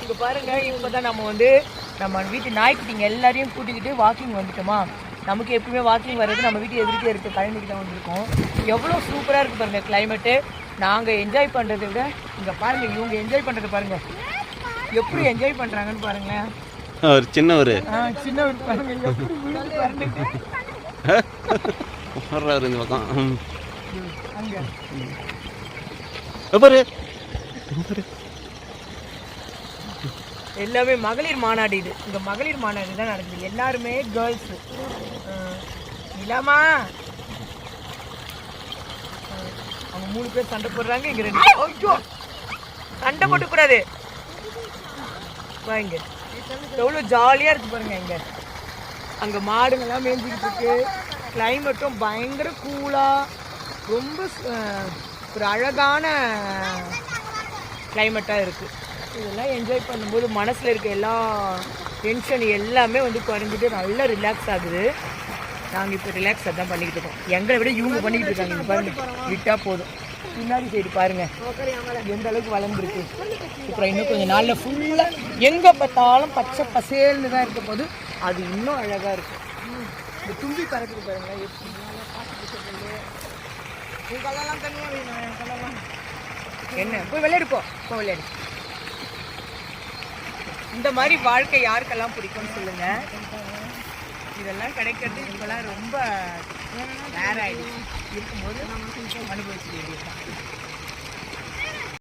இங்க பாருங்க, இப்பதான் நம்ம வந்து நம்ம வீட்டு நாய்க்குட்டிங்க எல்லாரையும் கூட்டிக்கிட்டு வாக்கிங் வந்துட்டோமா. நமக்கு எப்பவுமே வாக்கிங் வர்றது நம்ம வீட்டு எதிர்க்கே இருக்க கழனிக்கு தான் வந்திருக்கோம். எவ்வளோ சூப்பராக இருக்குது பாருங்கள் கிளைமேட்டு. நாங்கள் என்ஜாய் பண்ணுறதை விட இங்கே பாருங்கள், இவங்க என்ஜாய் பண்ணுறது பாருங்கள், எப்படி என்ஜாய் பண்ணுறாங்கன்னு பாருங்களேன். ஒரு சின்னவர் பாருங்க எப்படி வர்றாரு இந்த பக்கம். அங்கே எல்லாமே மகளிர் மாநாடு. இது இங்கே மகளிர் மாநாடு தான் நடக்குது. எல்லாருமே கேர்ள்ஸு. இல்லாமா அவங்க 3 பேர் சண்டை போடுறாங்க. இங்கே 2 ஐயோ சண்டை போட்டுக்கூடாது. வாங்க, எவ்வளோ ஜாலியாக இருக்குது பாருங்க. இங்கே அங்கே மாடுங்கள்லாம் மேய்ஞ்சிக்கிட்டு இருக்கு. கிளைமேட்டும் பயங்கர கூலாக, ரொம்ப ஒரு அழகான கிளைமேட்டாக இருக்குது. இதெல்லாம் என்ஜாய் பண்ணும்போது மனசில் இருக்க எல்லா டென்ஷன் எல்லாமே வந்து குறைஞ்சிட்டு நல்லா ரிலாக்ஸ் ஆகுது. நாங்கள் இப்போ ரிலாக்ஸாக தான் பண்ணிக்கிட்டு இருக்கோம். எங்களை விட இவங்க பண்ணிக்கிட்டு இருக்காங்க. இங்கே பாருங்கள், விட்டால் போதும். பின்னாடி சைடு பாருங்கள் எந்த அளவுக்கு வளர்ந்துருக்கு. அப்புறம் இன்னும் கொஞ்சம் நாளில் ஃபுல்லாக எங்கே பார்த்தாலும் பச்சை பசேல்னு தான் இருக்க போது அது இன்னும் அழகாக இருக்கும். இந்த தும்பி பறக்குது பாருங்கள், என்ன போய் விளையாடுப்போம். இப்போ விளையாடு. இந்த மாதிரி வாழ்க்கை யாருக்கெல்லாம் பிடிக்கும்னு சொல்லுங்க. இதெல்லாம் கிடைக்கிறது இப்பெல்லாம் ரொம்ப ரேர் ஆகிடுச்சு. இருக்கும்போது அனுபவிச்சு வேண்டியதுதான்.